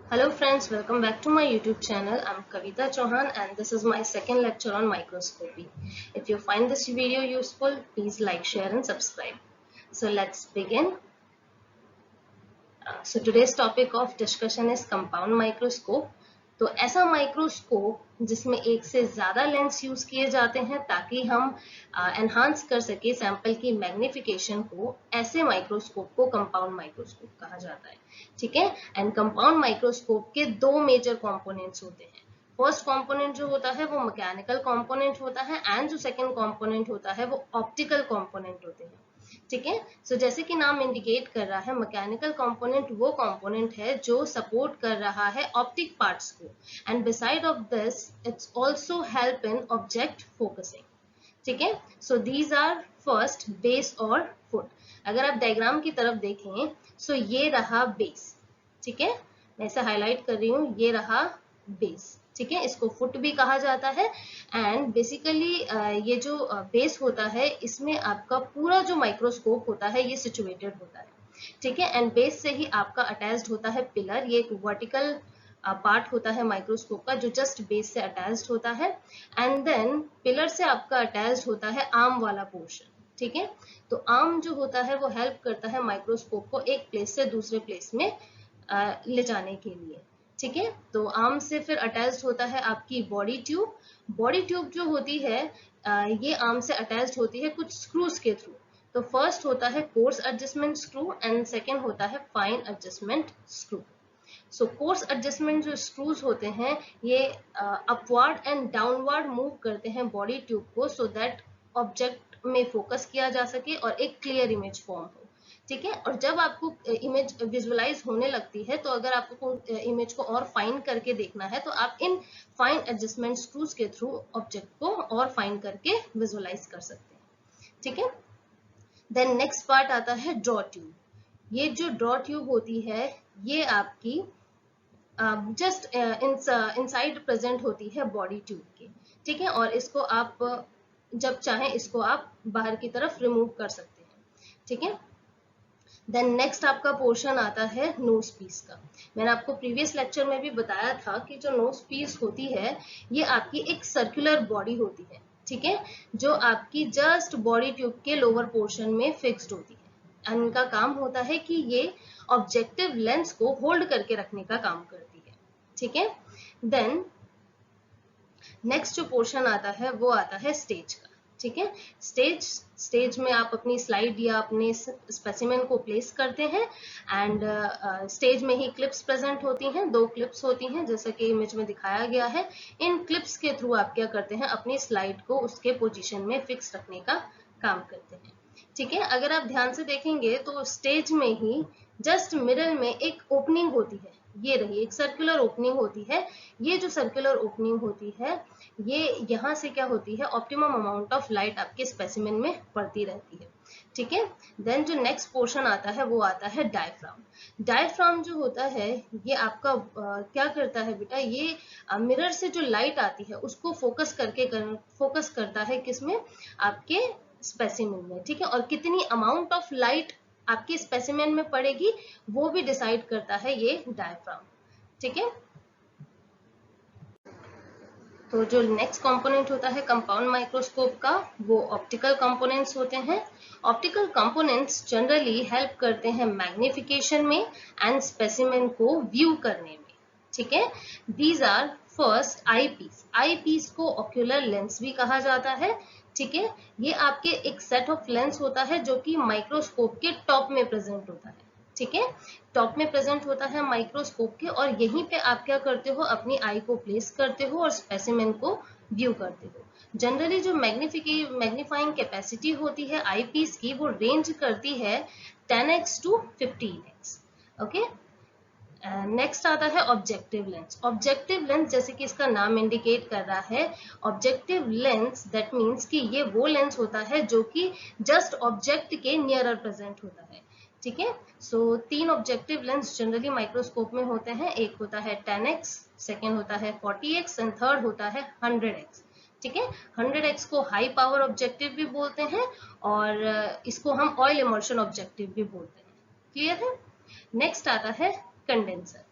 Hello friends, welcome back to my YouTube channel. I'm Kavita Chauhan and this is my second lecture on microscopy. If you find this video useful, please like, share and subscribe. So let's begin. So today's topic of discussion is compound microscope. तो ऐसा microscope जिसमें एक से ज्यादा lens use किए जाते हैं ताकि हम एनहांस कर सके सैंपल की मैग्निफिकेशन को, ऐसे माइक्रोस्कोप को कंपाउंड माइक्रोस्कोप कहा जाता है। ठीक है। एंड कंपाउंड माइक्रोस्कोप के दो मेजर कंपोनेंट्स होते हैं। फर्स्ट कंपोनेंट जो होता है वो मैकेनिकल कंपोनेंट होता है एंड जो सेकंड कंपोनेंट होता है वो ऑप्टिकल कंपोनेंट होते हैं। ठीक है। सो जैसे कि नाम इंडिकेट कर रहा है, मैकेनिकल कंपोनेंट वो कंपोनेंट है जो सपोर्ट कर रहा है ऑप्टिक पार्ट्स को and beside of this it's also help in object focusing. ठीक है। So these are first base और फुट। अगर आप डायग्राम की तरफ देखें सो ये रहा बेस। ठीक है, मैं इसे हाईलाइट कर रही हूँ, ये रहा बेस। ठीक है, इसको फुट भी कहा जाता है। एंड बेसिकली ये जो बेस होता है इसमें आपका पूरा जो माइक्रोस्कोप होता है ये सिचुएटेड होता है। ठीक है। एंड बेस से ही आपका अटैच्ड होता है पिलर। ये एक वर्टिकल पार्ट होता है माइक्रोस्कोप का जो जस्ट बेस से अटैच्ड होता है। एंड देन पिलर से आपका अटैच्ड होता है आर्म वाला पोर्शन। ठीक है। तो आर्म जो होता है वो हेल्प करता है माइक्रोस्कोप को एक प्लेस से दूसरे प्लेस में ले जाने के लिए। ठीक है। तो आर्म से फिर अटैच्ड होता है आपकी बॉडी ट्यूब। बॉडी ट्यूब जो होती है ये आर्म से अटैच्ड होती है कुछ स्क्रूज के थ्रू। तो फर्स्ट होता है course adjustment screw and second होता है फाइन एडजस्टमेंट स्क्रू। सो कोर्स एडजस्टमेंट जो स्क्रूज होते हैं ये अपवर्ड एंड डाउनवर्ड मूव करते हैं बॉडी ट्यूब को सो दैट ऑब्जेक्ट में फोकस किया जा सके और एक क्लियर इमेज फॉर्म हो। ठीक है। और जब आपको इमेज विजुअलाइज होने लगती है तो अगर आपको इमेज को और फाइन करके देखना है तो आप इन फाइन एडजस्टमेंट स्क्रूज के थ्रू ऑब्जेक्ट को और फाइन करके विजुअलाइज कर सकते हैं। ठीक है। देन नेक्स्ट पार्ट आता है ड्रॉ ट्यूब। ये जो ड्रॉ ट्यूब होती है ये आपकी जस्ट इनसाइड प्रेजेंट होती है बॉडी ट्यूब के। ठीक है। और इसको आप जब चाहें इसको आप बाहर की तरफ रिमूव कर सकते हैं। ठीक है। देन नेक्स्ट आपका पोर्शन आता है नोज पीस का। मैंने आपको प्रीवियस लेक्चर में भी बताया था कि जो नोज पीस होती है ये आपकी एक सर्कुलर बॉडी होती है। ठीक है, जो आपकी जस्ट बॉडी ट्यूब के लोअर पोर्शन में फिक्स्ड होती है। एंड इनका काम होता है कि ये ऑब्जेक्टिव लेंस को होल्ड करके रखने का काम करती है। ठीक है। देन नेक्स्ट जो पोर्शन आता है वो आता है स्टेज का। ठीक है। स्टेज में आप अपनी स्लाइड या अपने स्पेसिमेन को प्लेस करते हैं एंड स्टेज में ही क्लिप्स प्रेजेंट होती हैं। दो क्लिप्स होती हैं जैसा कि इमेज में दिखाया गया है। इन क्लिप्स के थ्रू आप क्या करते हैं, अपनी स्लाइड को उसके पोजीशन में फिक्स रखने का काम करते हैं। ठीक है। अगर आप ध्यान से देखेंगे तो स्टेज में ही जस्ट मिडल में एक ओपनिंग होती है। ये रही एक सर्कुलर ओपनिंग होती है। ये जो सर्कुलर ओपनिंग होती है ये यहाँ से क्या होती है, ऑप्टिमम अमाउंट ऑफ लाइट आपके स्पेसिमेन में पड़ती रहती है। ठीक है। देन जो नेक्स्ट पोर्शन आता है वो आता है डायफ्राम। डायफ्राम जो होता है ये आपका क्या करता है बेटा, ये मिरर से जो लाइट आती है उसको फोकस करता है किसमें, आपके स्पेसिमेन में। ठीक है। और कितनी अमाउंट ऑफ लाइट आपके स्पेसिमेन में पड़ेगी वो भी डिसाइड करता है ये डायफ्राम। ठीक है। तो जो नेक्स्ट कंपोनेंट होता है कंपाउंड माइक्रोस्कोप का वो ऑप्टिकल कंपोनेंट्स होते हैं। ऑप्टिकल कंपोनेंट्स जनरली हेल्प करते हैं मैग्निफिकेशन में एंड स्पेसिमेन को व्यू करने में। ठीक है। These are first eye piece. Eye piece को ऑक्यूलर लेंस भी कहा जाता है। ठीक है। ये आपके एक सेट ऑफ लेंस होता है जो कि माइक्रोस्कोप के टॉप में प्रेजेंट होता है। ठीक है। टॉप में प्रेजेंट होता है माइक्रोस्कोप के और यहीं पे आप क्या करते हो, अपनी आई को प्लेस करते हो और स्पेसिमेन को व्यू करते हो। जनरली जो मैग्नीफाइंग कैपेसिटी होती है आई पीस की वो रेंज करती है 10x to 15x। Okay. Next आता है ऑब्जेक्टिव लेंस। ऑब्जेक्टिव लेंस जैसे कि इसका नाम इंडिकेट कर रहा है, ऑब्जेक्टिव लेंस दैट मीन्स कि ये वो लेंस होता है जो कि जस्ट ऑब्जेक्ट के नियरर प्रेजेंट होता है। ठीक है। सो तीन ऑब्जेक्टिव लेंस जनरली माइक्रोस्कोप में होते हैं। एक होता है 10x, सेकेंड होता है 40x एंड थर्ड होता है 100x। ठीक है। 100x को हाई पावर ऑब्जेक्टिव भी बोलते हैं और इसको हम ऑयल इमर्शन ऑब्जेक्टिव भी बोलते हैं। क्लियर है। नेक्स्ट आता है कंडेंसर।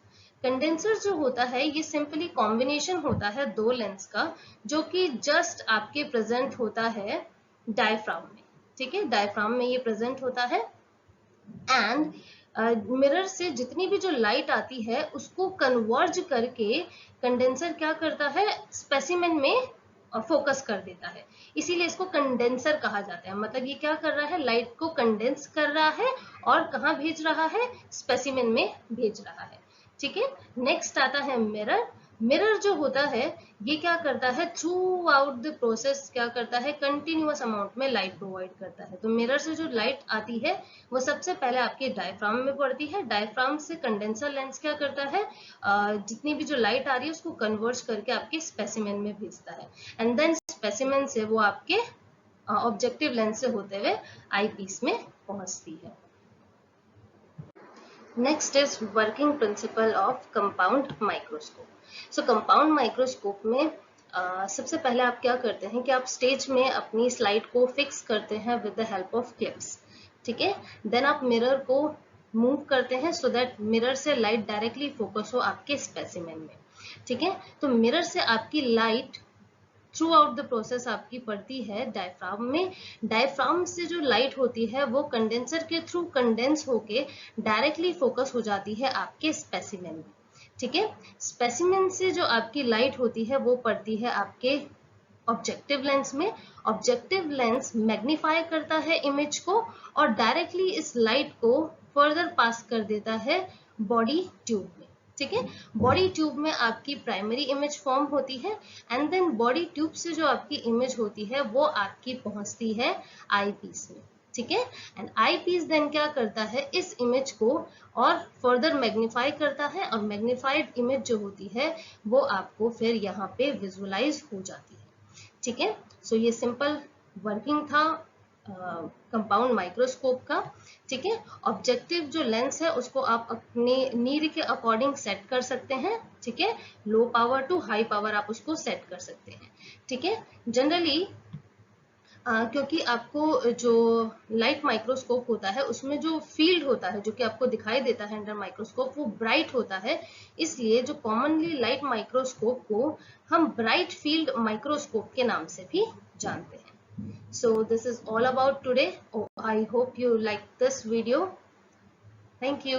कंडेंसर जो होता है ये सिंपली कॉम्बिनेशन होता है दो लेंस का, जो कि जस्ट आपके प्रेजेंट होता है डायफ्राम में, ठीक है, डायफ्राम में ये प्रेजेंट होता है। एंड मिरर से जितनी भी जो लाइट आती है उसको कन्वर्ज करके कंडेंसर क्या करता है, स्पेसिमेन में फोकस कर देता है, इसीलिए इसको कंडेंसर कहा जाता है। मतलब ये क्या कर रहा है, लाइट को कंडेंस कर रहा है और कहाँ भेज रहा है, स्पेसिमेन में भेज रहा है, ठीक है। नेक्स्ट आता है मिरर। मिरर जो होता है ये क्या करता है, थ्रू आउट द प्रोसेस क्या करता है, कंटिन्यूअस अमाउंट में लाइट प्रोवाइड करता है। तो मिरर से जो लाइट आती है वो सबसे पहले आपके डायफ्राम में पड़ती है, डायफ्राम से कंडेंसर लेंस क्या करता है, जितनी भी जो लाइट आ रही है उसको कन्वर्ज करके आपके स्पेसिमेन में भेजता है, एंड देन स्पेसिमेन से वो आपके ऑब्जेक्टिव लेंस से होते हुए आईपीस में पहुंचती है। Next is working principle of compound microscope. So compound microscope में सबसे पहले आप क्या करते हैं कि आप स्टेज में अपनी स्लाइड को फिक्स करते हैं with the help of clips, ठीक है। देन आप मिरर को मूव करते हैं सो दैट मिरर से लाइट डायरेक्टली फोकस हो आपके स्पेसिमेन में, ठीक है। तो मिरर से आपकी light through out the process आपकी पड़ती है डायफ्राम में। डायफ्राम से जो लाइट होती है वो कंडेंसर के थ्रू कंडेंस होके डायरेक्टली फोकस हो जाती है आपके स्पेसिमेन में, ठीक है। स्पेसिमेन से जो आपकी लाइट होती है वो पड़ती है आपके ऑब्जेक्टिव लेंस में। ऑब्जेक्टिव लेंस मैग्नीफाई करता है इमेज को और डायरेक्टली इस लाइट को फर्दर पास कर देता है बॉडी ट्यूब में, ठीक है। बॉडी ट्यूब में आपकी प्राइमरी इमेज फॉर्म होती है एंड देन बॉडी ट्यूब से जो आपकी इमेज होती है वो आपकी पहुंचती है आई पीस में, ठीक है। एंड आई पीस देन क्या करता है, इस इमेज को और फर्दर मैग्नीफाई करता है और मैग्नीफाइड इमेज जो होती है वो आपको फिर यहाँ पे विजुअलाइज हो जाती है, ठीक है। सो ये सिंपल वर्किंग था कंपाउंड माइक्रोस्कोप का, ठीक है। ऑब्जेक्टिव जो लेंस है उसको आप अपने नीड के अकॉर्डिंग सेट कर सकते हैं, ठीक है। Low power to high power आप उसको सेट कर सकते हैं, ठीक है। जनरली क्योंकि आपको जो लाइट माइक्रोस्कोप होता है उसमें जो फील्ड होता है जो कि आपको दिखाई देता है अंडर माइक्रोस्कोप वो ब्राइट होता है, इसलिए जो कॉमनली लाइट माइक्रोस्कोप को हम ब्राइट फील्ड माइक्रोस्कोप के नाम से भी जानते हैं। So this is all about today. Oh, I hope you like this video. Thank you.